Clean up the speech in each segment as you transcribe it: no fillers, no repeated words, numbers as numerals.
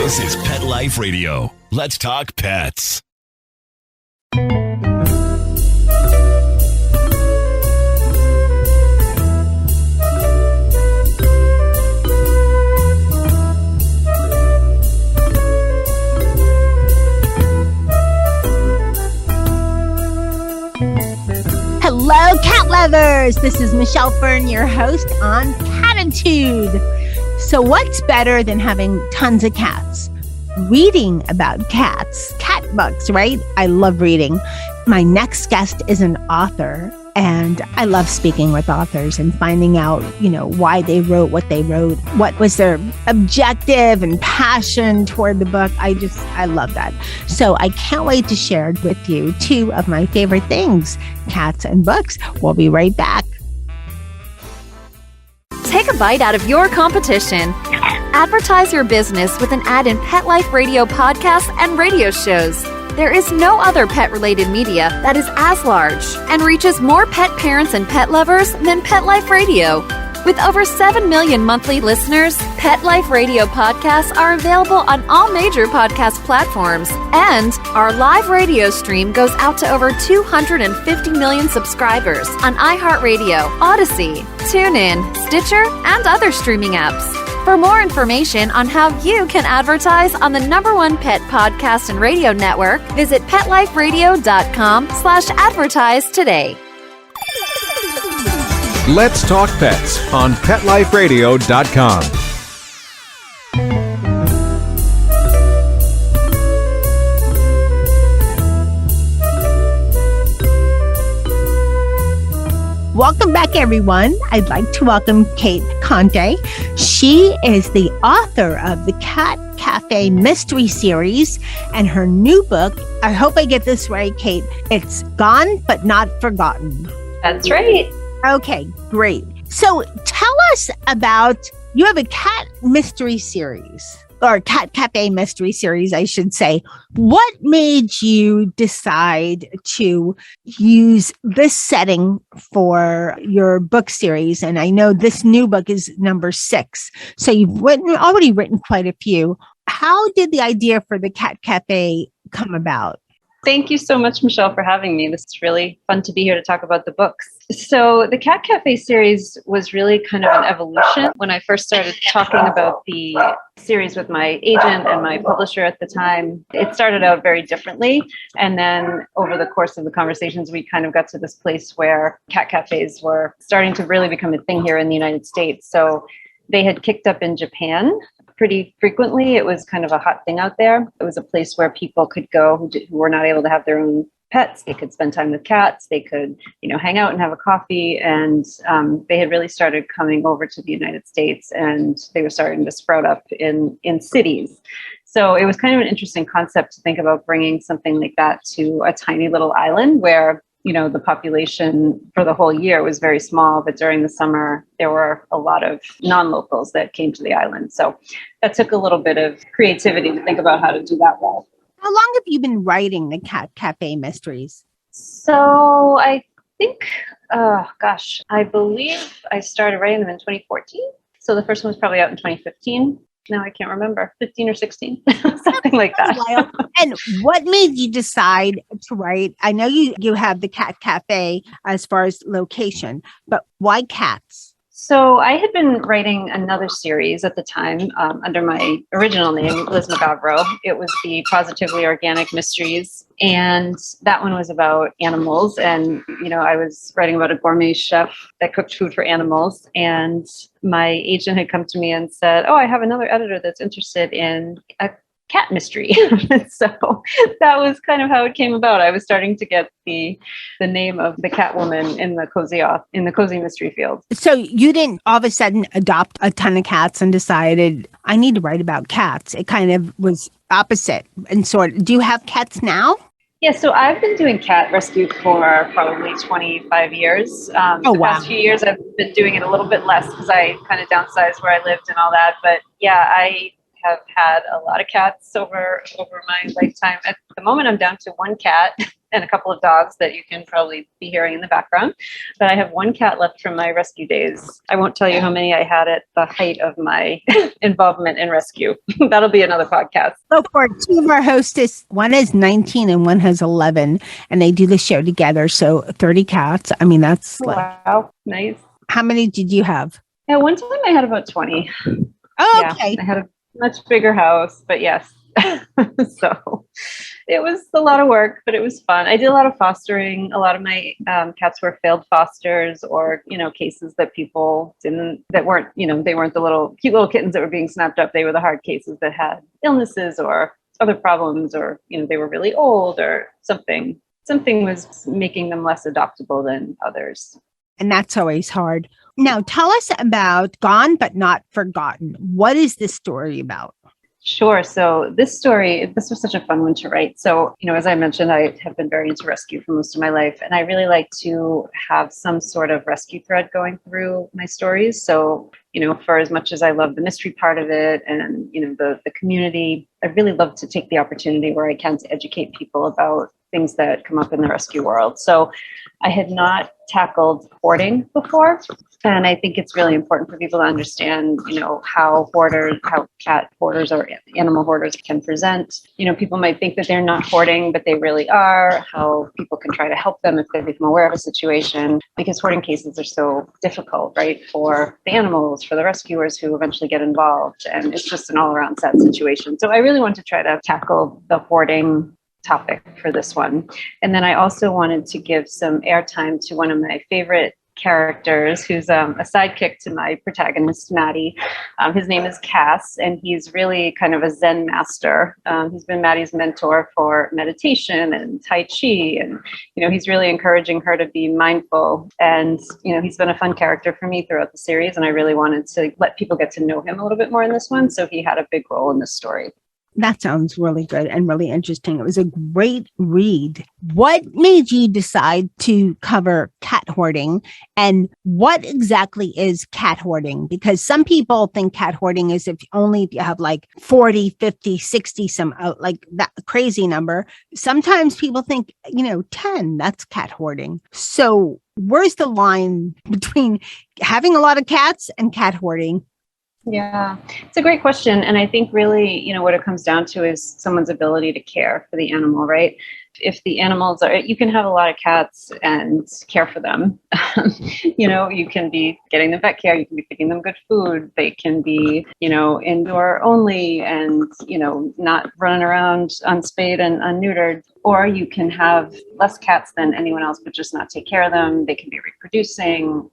This is Pet Life Radio. Let's talk pets. Hello, cat lovers! This is Michelle Fern, your host on Cattitude. So what's better than having tons of cats? Reading about cats, cat books, right? I love reading. My next guest is an author, and I love speaking with authors and finding out, why they wrote what they wrote, what was their objective and passion toward the book. I love that. So I can't wait to share with you two of my favorite things, cats and books. We'll be right back. Take a bite out of your competition. Advertise your business with an ad in Pet Life Radio podcasts and radio shows. There is no other pet-related media that is as large and reaches more pet parents and pet lovers than Pet Life Radio. With over 7 million monthly listeners, Pet Life Radio podcasts are available on all major podcast platforms, and our live radio stream goes out to over 250 million subscribers on iHeartRadio, Odyssey, TuneIn, Stitcher, and other streaming apps. For more information on how you can advertise on the #1 pet podcast and radio network, visit PetLifeRadio.com/advertise today. Let's Talk Pets on PetLifeRadio.com. Welcome back, everyone. I'd like to welcome Cate Conte. She is the author of the Cat Café Mystery Series, and her new book, I hope I get this right, Cate, it's Gone But Not Furgotten. That's right. Okay, great. So tell us about, you have a cat mystery series, or Cat Café Mystery Series, I should say. What made you decide to use this setting for your book series? And I know this new book is number 6. So you've already written quite a few. How did the idea for the Cat Cafe come about? Thank you so much, Michelle, for having me. This is really fun to be here to talk about the books. So the Cat Café series was really kind of an evolution. When I first started talking about the series with my agent and my publisher at the time, it started out very differently. And then over the course of the conversations, we kind of got to this place where cat cafes were starting to really become a thing here in the United States. So they had kicked up in Japan pretty frequently. It was kind of a hot thing out there. It was a place where people could go who were not able to have their own pets. They could spend time with cats. They could, hang out and have a coffee. And they had really started coming over to the United States, and they were starting to sprout up in cities. So it was kind of an interesting concept to think about bringing something like that to a tiny little island where the population for the whole year was very small, but during the summer, there were a lot of non-locals that came to the island. So that took a little bit of creativity to think about how to do that well. How long have you been writing the Cat Cafe Mysteries? So I think, I believe I started writing them in 2014. So the first one was probably out in 2015. Now I can't remember, 15 or 16, something like that. And what made you decide to write? I know you have the Cat Cafe as far as location, but why cats? So I had been writing another series at the time under my original name, Liz Magavro. It was the Positively Organic Mysteries. And that one was about animals. And, I was writing about a gourmet chef that cooked food for animals. And my agent had come to me and said, I have another editor that's interested in a cat mystery. So that was kind of how it came about. I was starting to get the name of the cat woman in the cozy mystery field. So you didn't all of a sudden adopt a ton of cats and decided, I need to write about cats. It kind of was opposite and do you have cats now? Yeah, so I've been doing cat rescue for probably 25 years. The past few years, I've been doing it a little bit less because I kind of downsized where I lived and all that. But yeah, I have had a lot of cats over my lifetime. At the moment, I'm down to one cat and a couple of dogs that you can probably be hearing in the background. But I have one cat left from my rescue days. I won't tell you how many I had at the height of my involvement in rescue. That'll be another podcast. So for two of our hostess, one is 19 and one has 11, and they do the show together. So 30 cats. I mean, that's Wow, nice. How many did you have? Yeah, one time I had about 20. Oh, okay. Yeah, I had a much bigger house, but yes. So it was a lot of work, but it was fun. I did a lot of fostering. A lot of my cats were failed fosters, or, cases that people weren't the little cute little kittens that were being snapped up. They were the hard cases that had illnesses or other problems, or, they were really old or something. Something was making them less adoptable than others. And that's always hard. Now, tell us about Gone But Not Forgotten. What is this story about? Sure. So this was such a fun one to write. So, as I mentioned, I have been very into rescue for most of my life, and I really like to have some sort of rescue thread going through my stories. So, for as much as I love the mystery part of it and, the community, I really love to take the opportunity where I can to educate people about things that come up in the rescue world. So I had not tackled hoarding before. And I think it's really important for people to understand, how cat hoarders or animal hoarders can present. People might think that they're not hoarding, but they really are, how people can try to help them if they become aware of a situation, because hoarding cases are so difficult, right? For the animals, for the rescuers who eventually get involved. And it's just an all-around sad situation. So I really want to try to tackle the hoarding topic for this one. And then I also wanted to give some airtime to one of my favorite characters, who's a sidekick to my protagonist, Maddie. His name is Cass, and he's really kind of a Zen master. He's been Maddie's mentor for meditation and Tai Chi, and he's really encouraging her to be mindful. And he's been a fun character for me throughout the series, and I really wanted to let people get to know him a little bit more in this one, so he had a big role in this story. That sounds really good and really interesting. It was a great read. What made you decide to cover cat hoarding, and what exactly is cat hoarding? Because some people think cat hoarding is if you have like 40, 50, 60, like that crazy number. Sometimes people think, 10, that's cat hoarding. So where's the line between having a lot of cats and cat hoarding? Yeah, it's a great question. And I think really, what it comes down to is someone's ability to care for the animal, right? If the animals you can have a lot of cats and care for them. You can be getting them vet care, you can be feeding them good food. They can be, indoor only and, not running around unspayed and unneutered. Or you can have less cats than anyone else, but just not take care of them. They can be reproducing,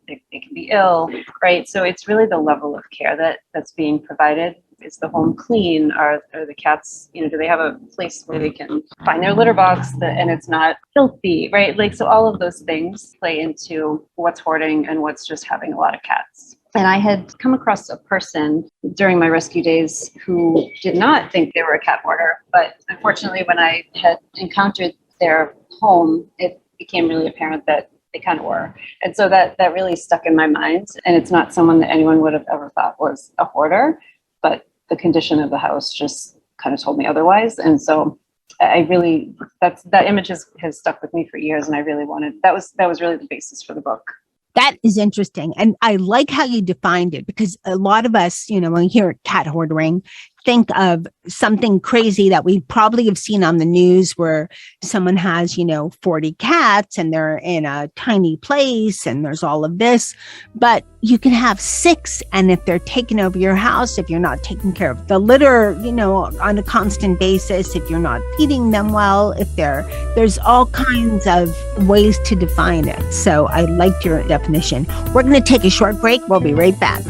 they can be ill, right? So it's really the level of care that's being provided. Is the home clean? Are the cats, do they have a place where they can find their litter box and it's not filthy, right? Like, so all of those things play into what's hoarding and what's just having a lot of cats. And I had come across a person during my rescue days who did not think they were a cat hoarder, but unfortunately when I had encountered their home, it became really apparent that they kind of were. And so that really stuck in my mind. And it's not someone that anyone would have ever thought was a hoarder, but the condition of the house just kind of told me otherwise. And so I really, that image has stuck with me for years. And I really wanted, that was really the basis for the book. That is interesting. And I like how you defined it, because a lot of us, when we hear cat hoarding, think of something crazy that we probably have seen on the news where someone has, 40 cats and they're in a tiny place and there's all of this. But you can have 6. And if they're taking over your house, if you're not taking care of the litter, on a constant basis, if you're not feeding them well, there's all kinds of ways to define it. So I liked your definition. We're going to take a short break. We'll be right back.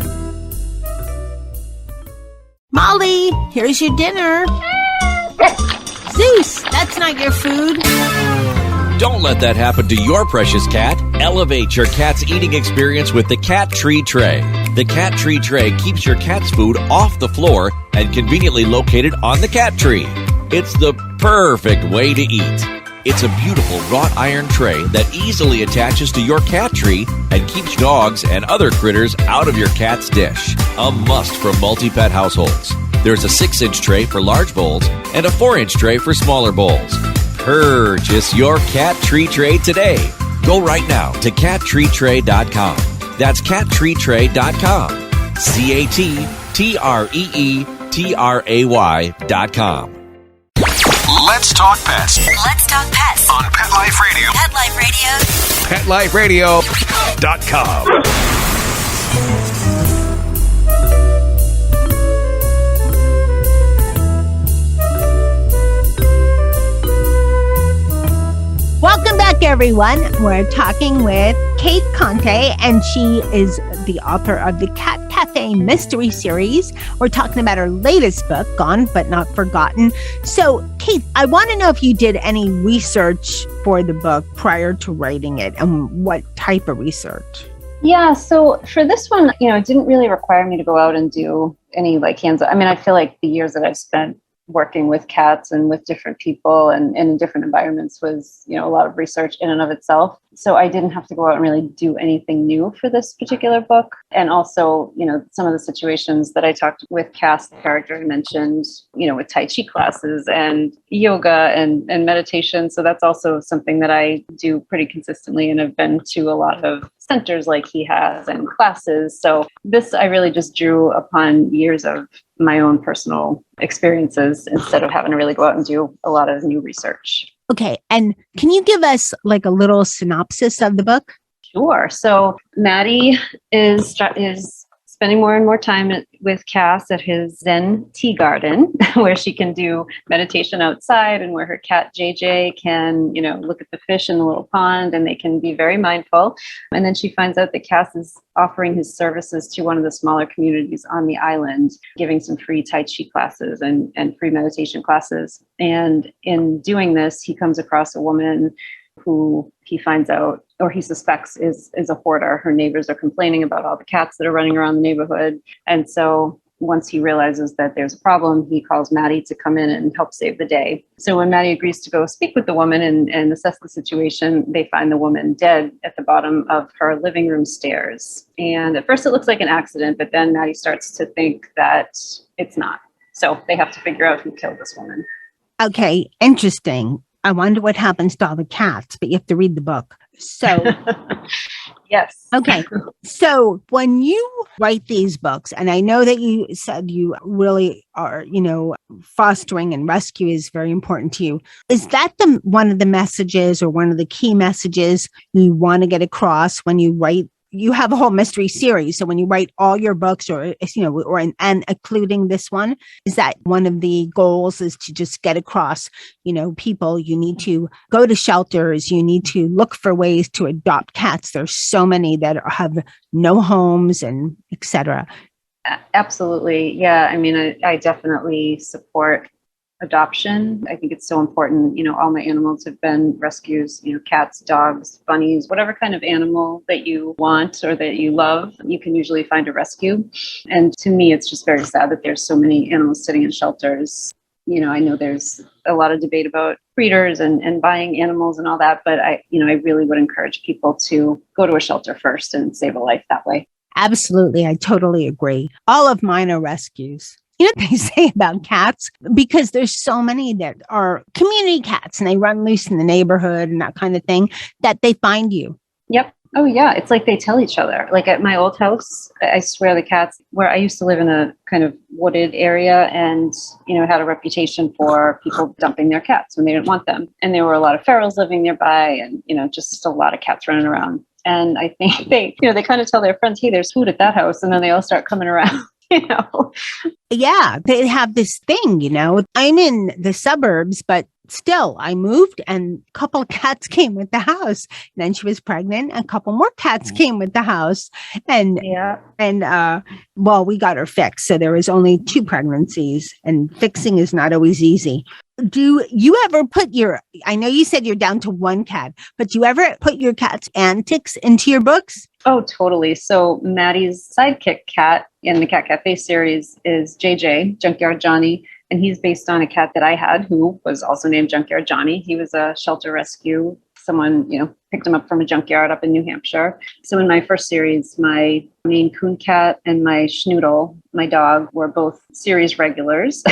Molly, here's your dinner. Zeus, that's not your food. Don't let that happen to your precious cat. Elevate your cat's eating experience with the Cat Tree Tray. The Cat Tree Tray keeps your cat's food off the floor and conveniently located on the cat tree. It's the perfect way to eat. It's a beautiful wrought iron tray that easily attaches to your cat tree and keeps dogs and other critters out of your cat's dish. A must for multi-pet households. There's a 6-inch tray for large bowls and a 4-inch tray for smaller bowls. Purchase your Cat Tree Tray today. Go right now to cattreetray.com. That's cattreetray.com. CATTREETRAY.com. Let's talk pets Let's talk pets on Pet Life Radio. Pet Life Radio. PetLifeRadio.com. Welcome back, everyone. We're talking with Cate Conte, and she is the author of the Cat Café Mystery Series. We're talking about her latest book, Gone But Not Furgotten. So, Cate, I want to know if you did any research for the book prior to writing it, and what type of research? Yeah, so for this one, it didn't really require me to go out and do any hands-on. I mean, I feel like the years that I've spent working with cats and with different people and in different environments was, a lot of research in and of itself. So I didn't have to go out and really do anything new for this particular book. And also, some of the situations that I talked with Cass, the character I mentioned, with Tai Chi classes and yoga and meditation. So that's also something that I do pretty consistently and have been to a lot of centers like he has and classes. So this, I really just drew upon years of my own personal experiences instead of having to really go out and do a lot of new research. Okay. And can you give us a little synopsis of the book? Sure. So Maddie is spending more and more time with Cass at his Zen tea garden, where she can do meditation outside and where her cat JJ can, look at the fish in the little pond and they can be very mindful. And then she finds out that Cass is offering his services to one of the smaller communities on the island, giving some free Tai Chi classes and free meditation classes. And in doing this, he comes across a woman who he finds out, or he suspects is a hoarder. Her neighbors are complaining about all the cats that are running around the neighborhood. And so once he realizes that there's a problem, he calls Maddie to come in and help save the day. So when Maddie agrees to go speak with the woman and assess the situation, they find the woman dead at the bottom of her living room stairs. And at first it looks like an accident, but then Maddie starts to think that it's not. So they have to figure out who killed this woman. Okay. Interesting. I wonder what happens to all the cats, but you have to read the book. So, yes. Okay. So when you write these books, and I know that you said you really are, fostering and rescue is very important to you. Is that one of the messages or one of the key messages you want to get across when you write? You have a whole mystery series. So when you write all your books and including this one, is that one of the goals is to just get across, people, you need to go to shelters, you need to look for ways to adopt cats. There's so many that have no homes and etc. Absolutely. Yeah. I mean, I definitely support adoption. I think it's so important. All my animals have been rescues, cats, dogs, bunnies, whatever kind of animal that you want or that you love, you can usually find a rescue. And to me, it's just very sad that there's so many animals sitting in shelters. I know there's a lot of debate about breeders and buying animals and all that, but I really would encourage people to go to a shelter first and save a life that way. Absolutely. I totally agree. All of mine are rescues. What they say about cats, because there's so many that are community cats and they run loose in the neighborhood and that kind of thing, that they find you. Yep. Oh, yeah. It's like they tell each other. Like at my old house, I swear the cats, where I used to live in a kind of wooded area and, had a reputation for people dumping their cats when they didn't want them. And there were a lot of ferals living nearby and, just a lot of cats running around. And I think they kind of tell their friends, hey, there's food at that house. And then they all start coming around. Yeah, they have this thing, I'm in the suburbs, but still I moved and a couple of cats came with the house. And then she was pregnant and a couple more cats came with the house. And, we got her fixed. So there was only 2 pregnancies and fixing is not always easy. Do you ever put I know you said you're down to 1 cat, but do you ever put your cat's antics into your books? Oh, totally. So Maddie's sidekick cat in the Cat Café series is JJ, Junkyard Johnny, and he's based on a cat that I had who was also named Junkyard Johnny. He was a shelter rescue someone, picked them up from a junkyard up in New Hampshire. So in my first series, my Maine Coon cat and my Schnoodle, my dog, were both series regulars.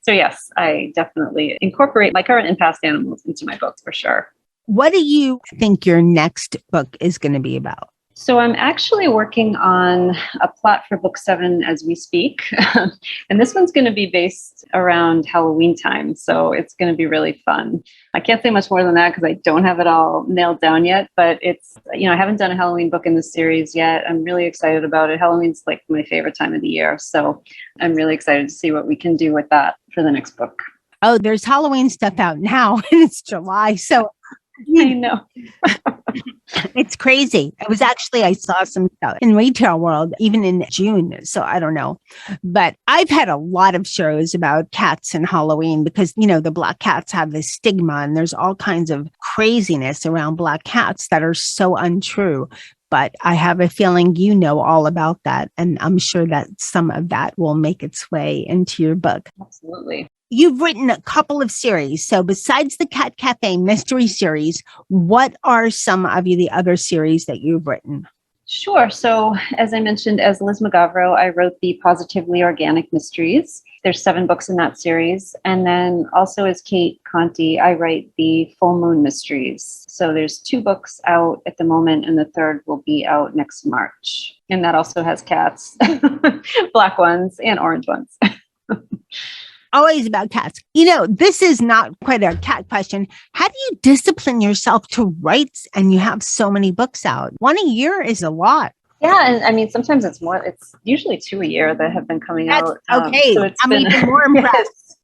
So yes, I definitely incorporate my current and past animals into my books for sure. What do you think your next book is going to be about? So I'm actually working on a plot for book 7 as we speak. And this one's going to be based around Halloween time. So it's going to be really fun. I can't say much more than that because I don't have it all nailed down yet. But it's, I haven't done a Halloween book in this series yet. I'm really excited about it. Halloween's like my favorite time of the year. So I'm really excited to see what we can do with that for the next book. Oh, there's Halloween stuff out now and it's July. So I know. It's crazy. I saw some stuff in retail world, even in June. So I don't know. But I've had a lot of shows about cats and Halloween because, the black cats have this stigma and there's all kinds of craziness around black cats that are so untrue. But I have a feeling you know all about that. And I'm sure that some of that will make its way into your book. Absolutely. You've written a couple of series. So besides the Cat Café Mystery Series, what are some of the other series that you've written? Sure. So as I mentioned, as Liz McGavro, I wrote the Positively Organic Mysteries. There's 7 books in that series. And then also as Cate Conte, I write the Full Moon Mysteries. So there's 2 books out at the moment, and the 3rd will be out next March. And that also has cats, black ones and orange ones. Always about cats. This is not quite a cat question. How do you discipline yourself to write and you have so many books out? 1 a year is a lot. Yeah. And I mean, sometimes it's more, it's usually 2 a year that have been coming out. Okay. So I'm even more impressed.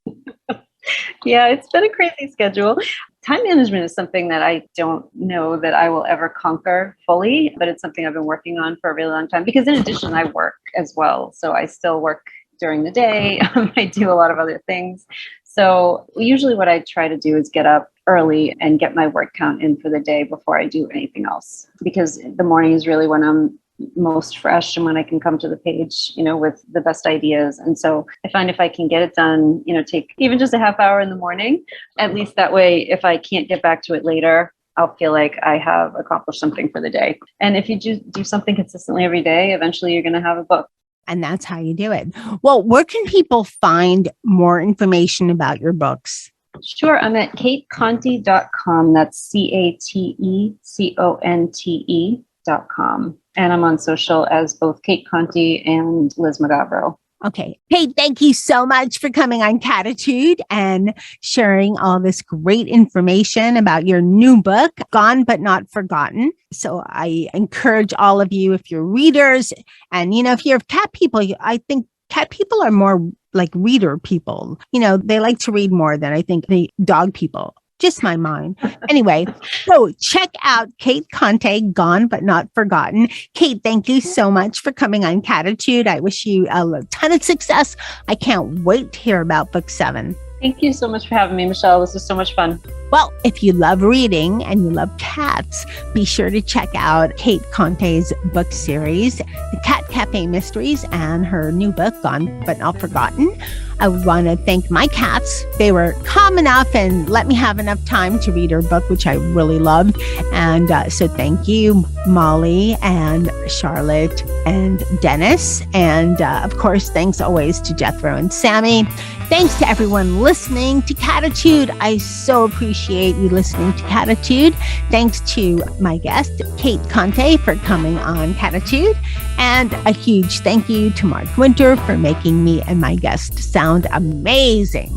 Yeah, it's been a crazy schedule. Time management is something that I don't know that I will ever conquer fully, but it's something I've been working on for a really long time because in addition, I work as well. So I still work during the day. I do a lot of other things. So usually what I try to do is get up early and get my word count in for the day before I do anything else, because the morning is really when I'm most fresh and when I can come to the page, with the best ideas. And so I find if I can get it done, take even just a half hour in the morning, at least that way, if I can't get back to it later, I'll feel like I have accomplished something for the day. And if you do something consistently every day, eventually you're going to have a book. And that's how you do it. Well, where can people find more information about your books? Sure. I'm at cateconte.com. That's CATECONTE.com. And I'm on social as both Cate Conte and Liz McGavro. Okay. Hey, thank you so much for coming on Cattitude and sharing all this great information about your new book, Gone But Not Furgotten. So I encourage all of you, if you're readers and, if you're cat people, I think cat people are more like reader people. They like to read more than I think the dog people. Just my mind. Anyway, so check out Cate Conte, Gone But Not Furgotten. Cate, thank you so much for coming on Cattitude. I wish you a ton of success. I can't wait to hear about book 7. Thank you so much for having me, Michelle. This was so much fun. Well, if you love reading and you love cats, be sure to check out Cate Conte's book series, The Cat Café Mysteries, and her new book, Gone But Not Furgotten. I want to thank my cats. They were calm enough and let me have enough time to read her book, which I really loved. And so thank you, Molly and Charlotte and Dennis. And of course, thanks always to Jethro and Sammy. Thanks to everyone listening to Cattitude. I so appreciate you listening to Cattitude. Thanks to my guest, Cate Conte, for coming on Cattitude. And a huge thank you to Mark Winter for making me and my guest sound amazing.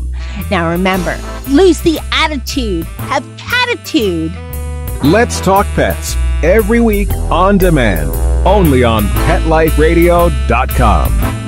Now remember, lose the attitude, have Cattitude. Let's Talk Pets, every week on demand, only on PetLifeRadio.com.